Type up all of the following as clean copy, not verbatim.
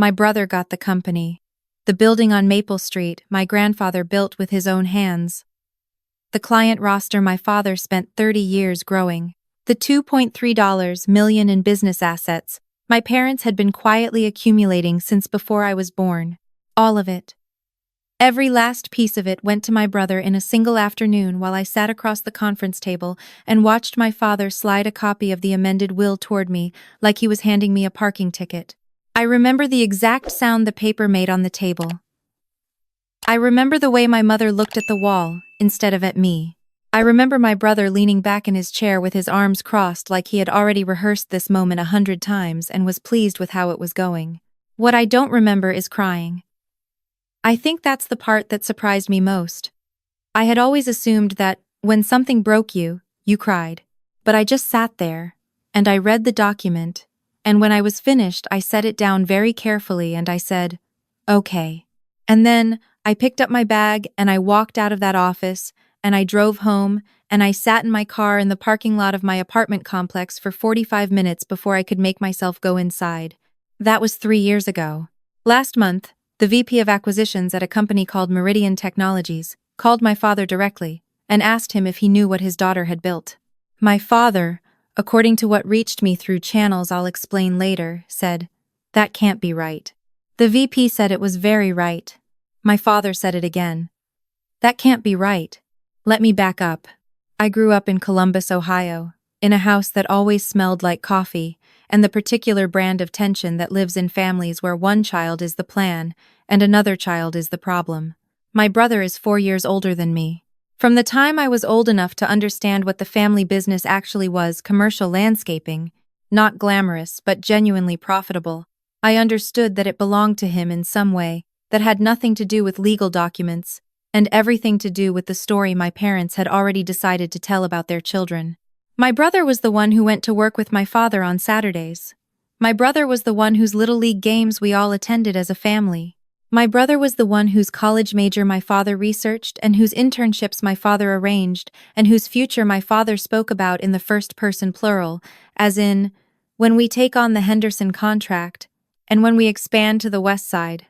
My brother got the company. The building on Maple Street, my grandfather built with his own hands. The client roster my father spent 30 years growing. The $2.3 million in business assets my parents had been quietly accumulating since before I was born. All of it. Every last piece of it went to my brother in a single afternoon while I sat across the conference table and watched my father slide a copy of the amended will toward me like he was handing me a parking ticket. I remember the exact sound the paper made on the table. I remember the way my mother looked at the wall instead of at me. I remember my brother leaning back in his chair with his arms crossed like he had already rehearsed this moment 100 times and was pleased with how it was going. What I don't remember is crying. I think that's the part that surprised me most. I had always assumed that when something broke you, you cried. But I just sat there, and I read the document, and when I was finished I set it down very carefully and I said, "Okay." And then I picked up my bag and I walked out of that office, and I drove home, and I sat in my car in the parking lot of my apartment complex for 45 minutes before I could make myself go inside. That was 3 years ago. Last month, the VP of Acquisitions at a company called Meridian Technologies called my father directly and asked him if he knew what his daughter had built. My father, according to what reached me through channels I'll explain later, said, "That can't be right." The VP said it was very right. My father said it again. "That can't be right." Let me back up. I grew up in Columbus, Ohio, in a house that always smelled like coffee, and the particular brand of tension that lives in families where one child is the plan and another child is the problem. My brother is 4 years older than me. From the time I was old enough to understand what the family business actually was, commercial landscaping, not glamorous but genuinely profitable, I understood that it belonged to him in some way that had nothing to do with legal documents and everything to do with the story my parents had already decided to tell about their children. My brother was the one who went to work with my father on Saturdays. My brother was the one whose little league games we all attended as a family. My brother was the one whose college major my father researched and whose internships my father arranged and whose future my father spoke about in the first person plural, as in, when we take on the Henderson contract and when we expand to the West Side.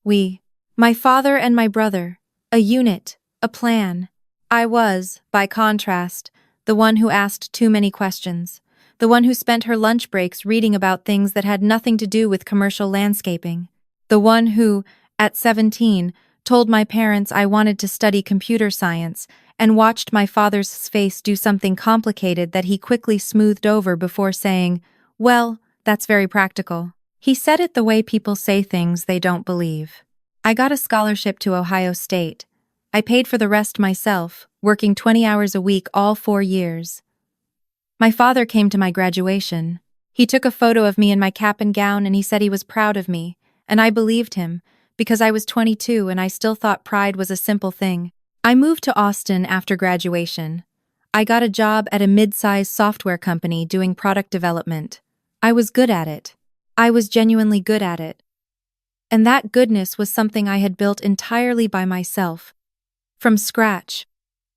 We, my father and my brother, a unit, a plan. I was, by contrast, the one who asked too many questions, the one who spent her lunch breaks reading about things that had nothing to do with commercial landscaping, the one who, at 17, told my parents I wanted to study computer science and watched my father's face do something complicated that he quickly smoothed over before saying, "Well, that's very practical." He said it the way people say things they don't believe. I got a scholarship to Ohio State. I paid for the rest myself, working 20 hours a week all 4 years. My father came to my graduation. He took a photo of me in my cap and gown and he said he was proud of me, and I believed him, because I was 22 and I still thought pride was a simple thing. I moved to Austin after graduation. I got a job at a mid-sized software company doing product development. I was good at it. I was genuinely good at it. And that goodness was something I had built entirely by myself, from scratch,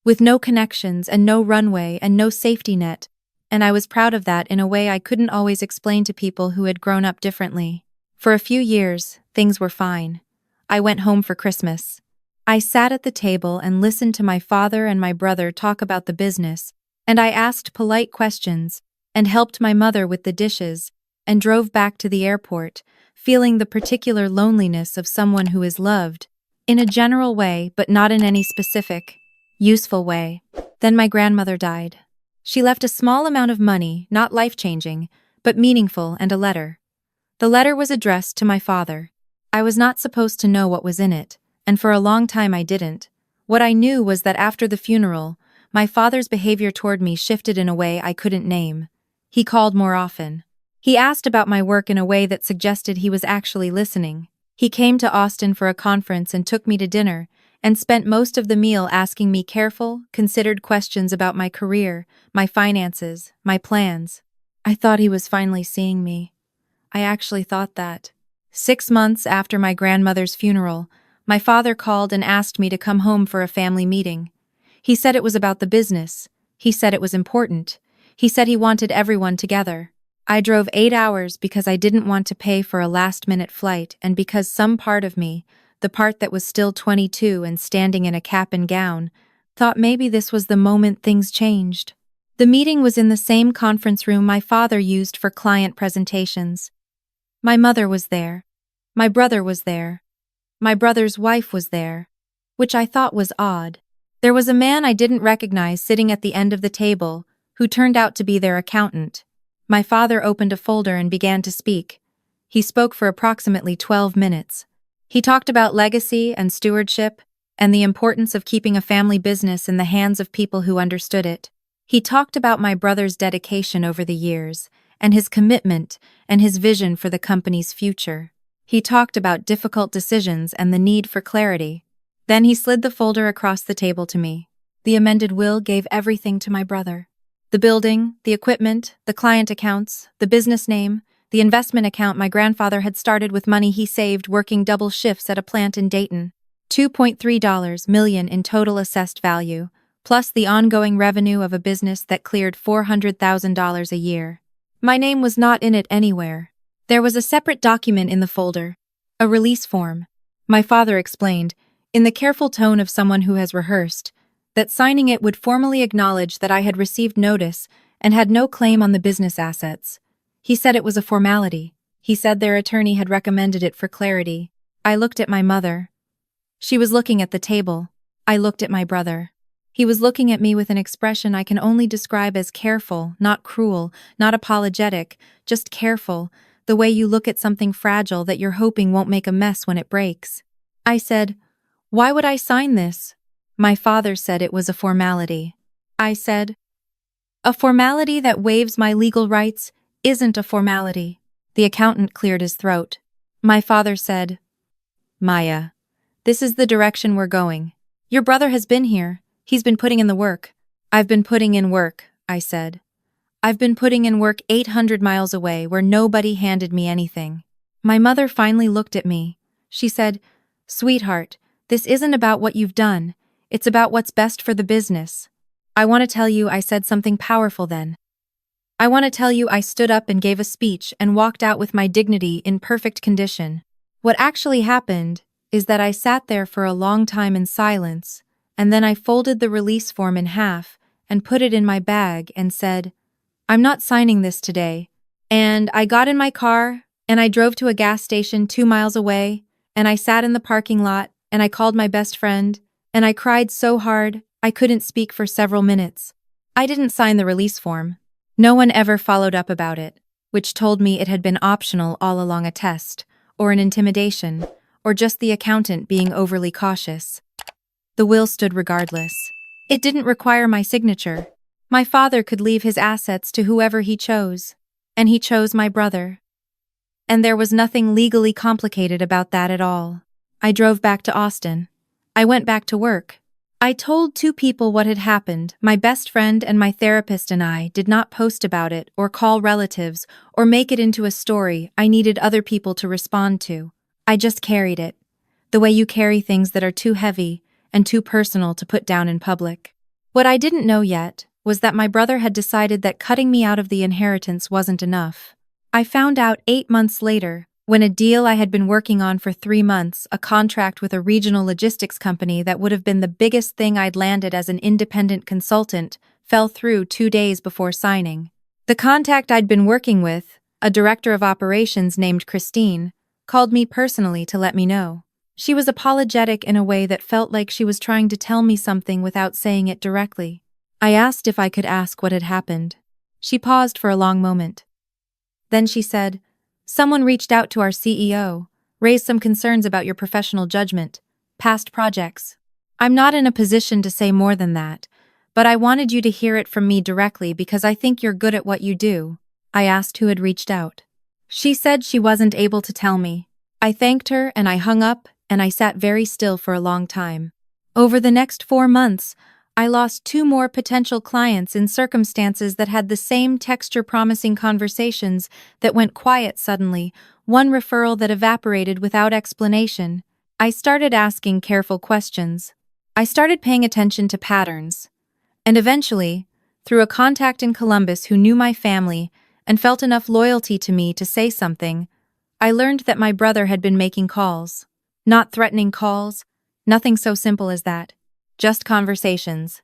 with no connections and no runway and no safety net, and I was proud of that in a way I couldn't always explain to people who had grown up differently. For a few years, things were fine. I went home for Christmas. I sat at the table and listened to my father and my brother talk about the business, and I asked polite questions and helped my mother with the dishes and drove back to the airport, feeling the particular loneliness of someone who is loved, in a general way but not in any specific, useful way. Then my grandmother died. She left a small amount of money, not life-changing, but meaningful, and a letter. The letter was addressed to my father. I was not supposed to know what was in it, and for a long time I didn't. What I knew was that after the funeral, my father's behavior toward me shifted in a way I couldn't name. He called more often. He asked about my work in a way that suggested he was actually listening. He came to Austin for a conference and took me to dinner, and spent most of the meal asking me careful, considered questions about my career, my finances, my plans. I thought he was finally seeing me. I actually thought that. 6 months after my grandmother's funeral, my father called and asked me to come home for a family meeting. He said it was about the business. He said it was important. He said he wanted everyone together. I drove 8 hours because I didn't want to pay for a last-minute flight and because some part of me, the part that was still 22 and standing in a cap and gown, thought maybe this was the moment things changed. The meeting was in the same conference room my father used for client presentations. My mother was there. My brother was there. My brother's wife was there, which I thought was odd. There was a man I didn't recognize sitting at the end of the table, who turned out to be their accountant. My father opened a folder and began to speak. He spoke for approximately 12 minutes. He talked about legacy and stewardship, and the importance of keeping a family business in the hands of people who understood it. He talked about my brother's dedication over the years, and his commitment and his vision for the company's future. He talked about difficult decisions and the need for clarity. Then he slid the folder across the table to me. The amended will gave everything to my brother. The building, the equipment, the client accounts, the business name, the investment account my grandfather had started with money he saved working double shifts at a plant in Dayton. $2.3 million in total assessed value, plus the ongoing revenue of a business that cleared $400,000 a year. My name was not in it anywhere. There was a separate document in the folder, a release form. My father explained, in the careful tone of someone who has rehearsed, that signing it would formally acknowledge that I had received notice and had no claim on the business assets. He said it was a formality. He said their attorney had recommended it for clarity. I looked at my mother. She was looking at the table. I looked at my brother. He was looking at me with an expression I can only describe as careful, not cruel, not apologetic, just careful, the way you look at something fragile that you're hoping won't make a mess when it breaks. I said, "Why would I sign this?" My father said it was a formality. I said, "A formality that waives my legal rights isn't a formality." The accountant cleared his throat. My father said, "Maya, this is the direction we're going. Your brother has been here. He's been putting in the work." "I've been putting in work," I said. "I've been putting in work 800 miles away where nobody handed me anything." My mother finally looked at me. She said, "Sweetheart, this isn't about what you've done. It's about what's best for the business." I want to tell you I said something powerful then. I want to tell you I stood up and gave a speech and walked out with my dignity in perfect condition. What actually happened is that I sat there for a long time in silence, and then I folded the release form in half and put it in my bag and said, "I'm not signing this today." And I got in my car, and I drove to a gas station 2 miles away, and I sat in the parking lot, and I called my best friend, and I cried so hard I couldn't speak for several minutes. I didn't sign the release form. No one ever followed up about it, which told me it had been optional all along, a test, or an intimidation, or just the accountant being overly cautious. The will stood regardless. It didn't require my signature. My father could leave his assets to whoever he chose, and he chose my brother. And there was nothing legally complicated about that at all. I drove back to Austin. I went back to work. I told 2 people what had happened. My best friend and my therapist and I did not post about it or call relatives or make it into a story I needed other people to respond to. I just carried it, the way you carry things that are too heavy and too personal to put down in public. What I didn't know yet was that my brother had decided that cutting me out of the inheritance wasn't enough. I found out 8 months later, when a deal I had been working on for 3 months, a contract with a regional logistics company that would have been the biggest thing I'd landed as an independent consultant, fell through 2 days before signing. The contact I'd been working with, a director of operations named Christine, called me personally to let me know. She was apologetic in a way that felt like she was trying to tell me something without saying it directly. I asked if I could ask what had happened. She paused for a long moment. Then she said, "Someone reached out to our CEO, raised some concerns about your professional judgment, past projects. I'm not in a position to say more than that, but I wanted you to hear it from me directly because I think you're good at what you do." I asked who had reached out. She said she wasn't able to tell me. I thanked her and I hung up and I sat very still for a long time. Over the next 4 months, I lost 2 more potential clients in circumstances that had the same texture, promising conversations that went quiet suddenly, one referral that evaporated without explanation. I started asking careful questions. I started paying attention to patterns. And eventually, through a contact in Columbus who knew my family and felt enough loyalty to me to say something, I learned that my brother had been making calls. Not threatening calls, nothing so simple as that. Just conversations.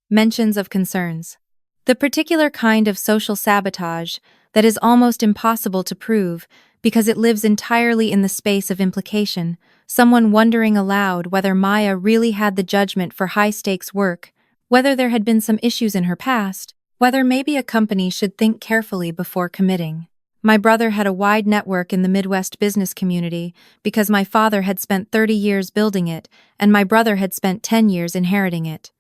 Mentions of concerns. The particular kind of social sabotage that is almost impossible to prove because it lives entirely in the space of implication, someone wondering aloud whether Maya really had the judgment for high-stakes work, whether there had been some issues in her past, whether maybe a company should think carefully before committing. My brother had a wide network in the Midwest business community because my father had spent 30 years building it and my brother had spent 10 years inheriting it.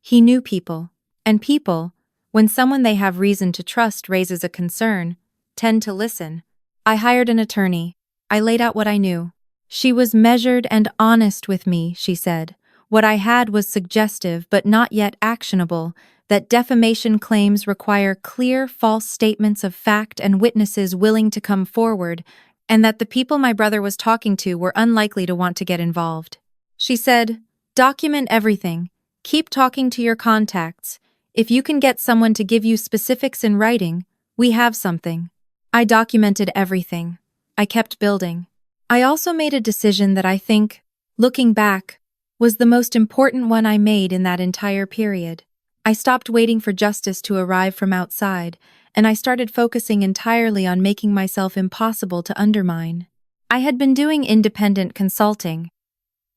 He knew people, and people, when someone they have reason to trust raises a concern, tend to listen. I hired an attorney. I laid out what I knew. She was measured and honest with me, she said. What I had was suggestive but not yet actionable, that defamation claims require clear, false statements of fact and witnesses willing to come forward, and that the people my brother was talking to were unlikely to want to get involved. She said, "Document everything. Keep talking to your contacts. If you can get someone to give you specifics in writing, we have something." I documented everything. I kept building. I also made a decision that I think, looking back, was the most important one I made in that entire period. I stopped waiting for justice to arrive from outside, and I started focusing entirely on making myself impossible to undermine. I had been doing independent consulting,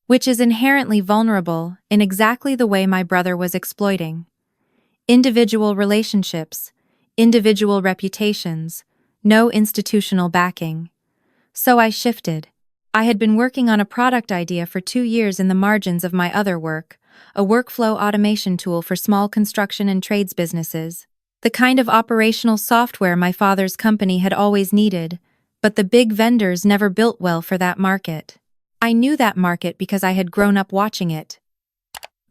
which is inherently vulnerable in exactly the way my brother was exploiting. Individual relationships, individual reputations, no institutional backing. So I shifted. I had been working on a product idea for 2 years in the margins of my other work, a workflow automation tool for small construction and trades businesses, the kind of operational software my father's company had always needed, but the big vendors never built well for that market. I knew that market because I had grown up watching it.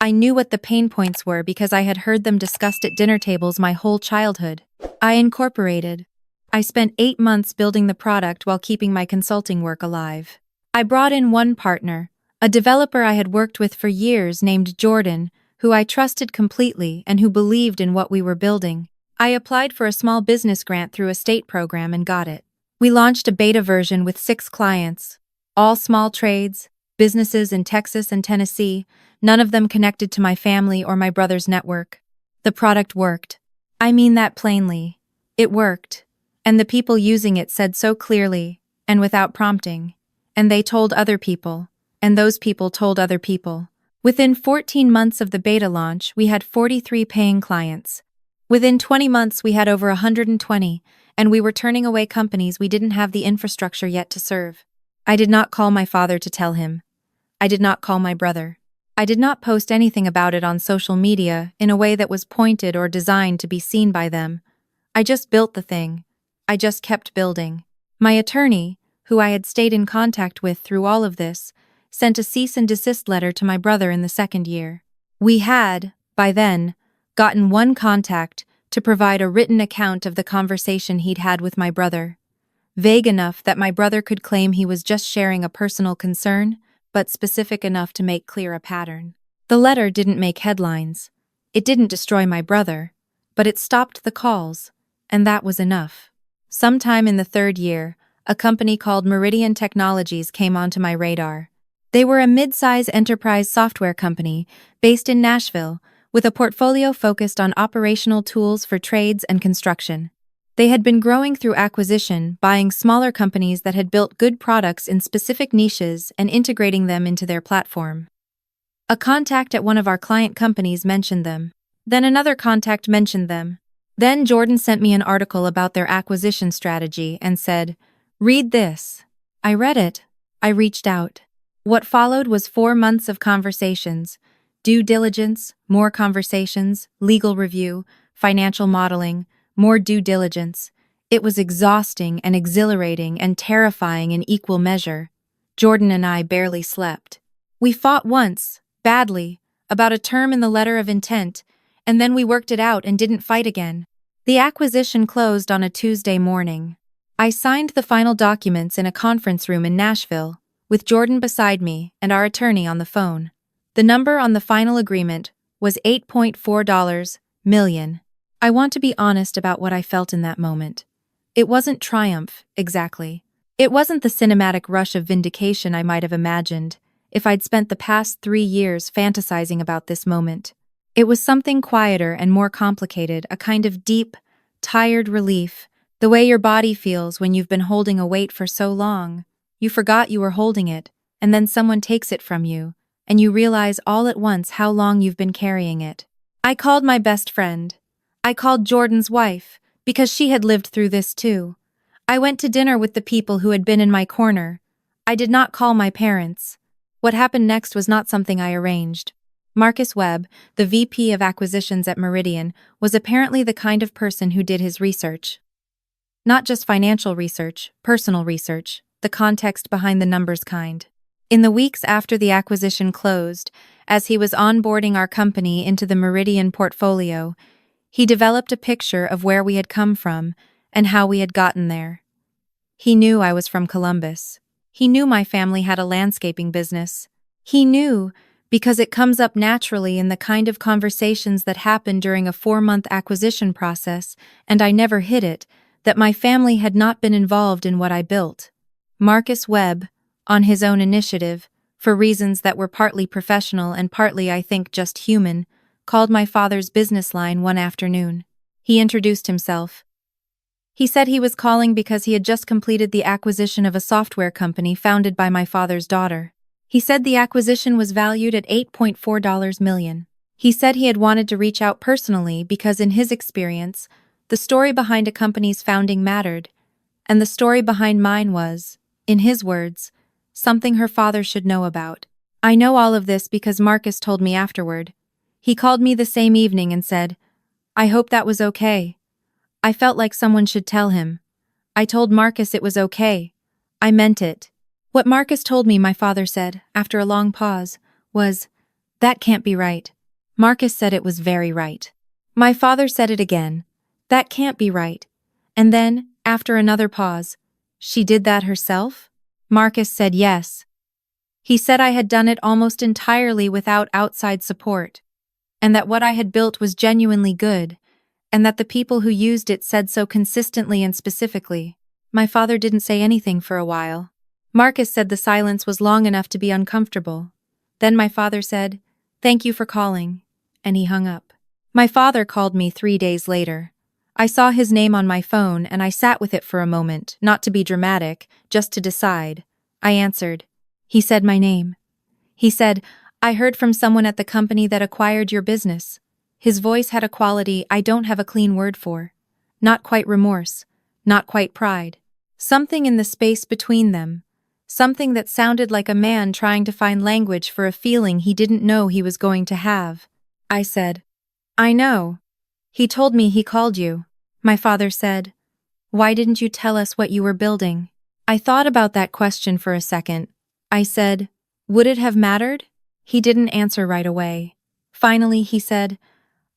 I knew what the pain points were because I had heard them discussed at dinner tables my whole childhood. I incorporated. I spent 8 months building the product while keeping my consulting work alive. I brought in one partner, a developer I had worked with for years named Jordan, who I trusted completely and who believed in what we were building. I applied for a small business grant through a state program and got it. We launched a beta version with 6 clients, all small trades, businesses in Texas and Tennessee, none of them connected to my family or my brother's network. The product worked. I mean that plainly. It worked. And the people using it said so clearly, and without prompting. And they told other people, and those people told other people. Within 14 months of the beta launch, we had 43 paying clients. Within 20 months, we had over 120, and we were turning away companies we didn't have the infrastructure yet to serve. I did not call my father to tell him. I did not call my brother. I did not post anything about it on social media in a way that was pointed or designed to be seen by them. I just built the thing. I just kept building. My attorney, who I had stayed in contact with through all of this, sent a cease and desist letter to my brother in the 2nd year. We had, by then, gotten one contact to provide a written account of the conversation he'd had with my brother. Vague enough that my brother could claim he was just sharing a personal concern, but specific enough to make clear a pattern. The letter didn't make headlines. It didn't destroy my brother, but it stopped the calls, and that was enough. Sometime in the 3rd year, a company called Meridian Technologies came onto my radar. They were a mid-size enterprise software company based in Nashville, with a portfolio focused on operational tools for trades and construction. They had been growing through acquisition, buying smaller companies that had built good products in specific niches and integrating them into their platform. A contact at one of our client companies mentioned them. Then another contact mentioned them. Then Jordan sent me an article about their acquisition strategy and said, "Read this." I read it. I reached out. What followed was 4 months of conversations, due diligence, more conversations, legal review, financial modeling, more due diligence. It was exhausting and exhilarating and terrifying in equal measure. Jordan and I barely slept. We fought once, badly, about a term in the letter of intent, and then we worked it out and didn't fight again. The acquisition closed on a Tuesday morning. I signed the final documents in a conference room in Nashville, with Jordan beside me and our attorney on the phone. The number on the final agreement was $8.4 million. I want to be honest about what I felt in that moment. It wasn't triumph, exactly. It wasn't the cinematic rush of vindication I might have imagined if I'd spent the past 3 years fantasizing about this moment. It was something quieter and more complicated, a kind of deep, tired relief, the way your body feels when you've been holding a weight for so long. You forgot you were holding it, and then someone takes it from you, and you realize all at once how long you've been carrying it. I called my best friend. I called Jordan's wife, because she had lived through this too. I went to dinner with the people who had been in my corner. I did not call my parents. What happened next was not something I arranged. Marcus Webb, the VP of Acquisitions at Meridian, was apparently the kind of person who did his research. Not just financial research, personal research, the context behind the numbers kind. In the weeks after the acquisition closed, as he was onboarding our company into the Meridian portfolio, he developed a picture of where we had come from and how we had gotten there. He knew I was from Columbus. He knew my family had a landscaping business. He knew, because it comes up naturally in the kind of conversations that happen during a 4-month acquisition process, and I never hid it, that my family had not been involved in what I built. Marcus Webb, on his own initiative, for reasons that were partly professional and partly, I think, just human, called my father's business line one afternoon. He introduced himself. He said he was calling because he had just completed the acquisition of a software company founded by my father's daughter. He said the acquisition was valued at $8.4 million. He said he had wanted to reach out personally because in his experience, the story behind a company's founding mattered, and the story behind mine was, in his words, something her father should know about. I know all of this because Marcus told me afterward. He called me the same evening and said, "I hope that was okay." I felt like someone should tell him. I told Marcus it was okay. I meant it. What Marcus told me, my father said, after a long pause, was, "That can't be right." Marcus said it was very right. My father said it again. "That can't be right." And then, after another pause, "She did that herself?" Marcus said yes. He said I had done it almost entirely without outside support, and that what I had built was genuinely good, and that the people who used it said so consistently and specifically. My father didn't say anything for a while. Marcus said the silence was long enough to be uncomfortable. Then my father said, "Thank you for calling," and he hung up. My father called me 3 days later. I saw his name on my phone and I sat with it for a moment, not to be dramatic, just to decide. I answered. He said my name. He said, "I heard from someone at the company that acquired your business." His voice had a quality I don't have a clean word for. Not quite remorse, not quite pride. Something in the space between them. Something that sounded like a man trying to find language for a feeling he didn't know he was going to have. I said, "I know. He told me he called you." My father said, "Why didn't you tell us what you were building?" I thought about that question for a second. I said, "Would it have mattered?" He didn't answer right away. Finally, he said,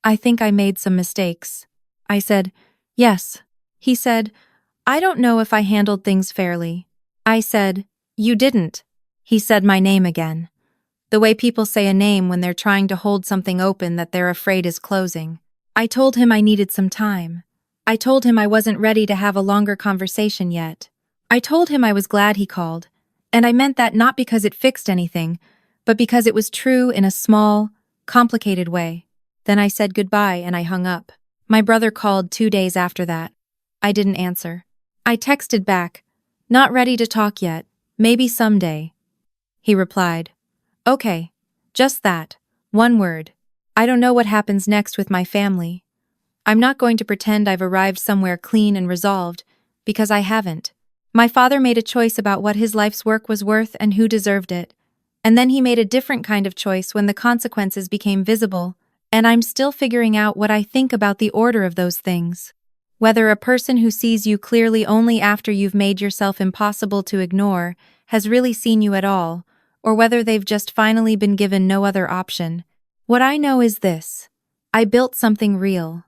"I think I made some mistakes." I said, "Yes." He said, "I don't know if I handled things fairly." I said, "You didn't." He said my name again. The way people say a name when they're trying to hold something open that they're afraid is closing. I told him I needed some time. I told him I wasn't ready to have a longer conversation yet. I told him I was glad he called, and I meant that not because it fixed anything, but because it was true in a small, complicated way. Then I said goodbye and I hung up. My brother called 2 days after that. I didn't answer. I texted back, "Not ready to talk yet, maybe someday." He replied, "Okay, just that, one word. I don't know what happens next with my family. I'm not going to pretend I've arrived somewhere clean and resolved, because I haven't. My father made a choice about what his life's work was worth and who deserved it. And then he made a different kind of choice when the consequences became visible, and I'm still figuring out what I think about the order of those things. Whether a person who sees you clearly only after you've made yourself impossible to ignore has really seen you at all, or whether they've just finally been given no other option. What I know is this. I built something real.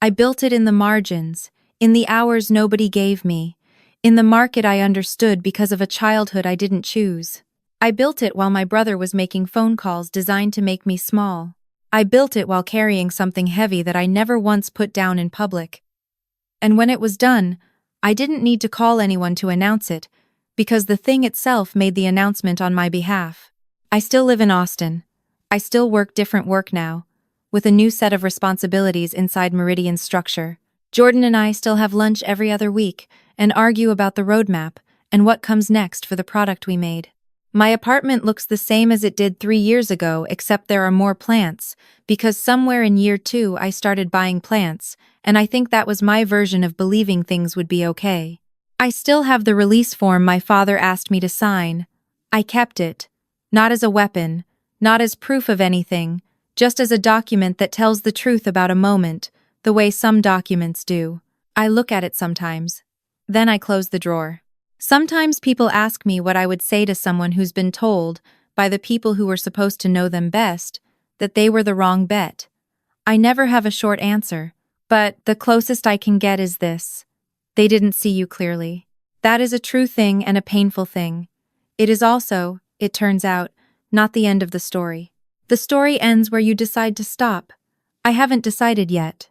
I built it in the margins, in the hours nobody gave me, in the market I understood because of a childhood I didn't choose. I built it while my brother was making phone calls designed to make me small. I built it while carrying something heavy that I never once put down in public. And when it was done, I didn't need to call anyone to announce it, because the thing itself made the announcement on my behalf. I still live in Austin. I still work different work now, with a new set of responsibilities inside Meridian's structure. Jordan and I still have lunch every other week and argue about the roadmap and what comes next for the product we made. My apartment looks the same as it did 3 years ago, except there are more plants, because somewhere in year 2 I started buying plants, and I think that was my version of believing things would be okay. I still have the release form my father asked me to sign. I kept it, not as a weapon, not as proof of anything, just as a document that tells the truth about a moment, the way some documents do. I look at it sometimes. Then I close the drawer. Sometimes people ask me what I would say to someone who's been told, by the people who were supposed to know them best, that they were the wrong bet. I never have a short answer, but the closest I can get is this: they didn't see you clearly. That is a true thing and a painful thing. It is also, it turns out, not the end of the story. The story ends where you decide to stop. I haven't decided yet.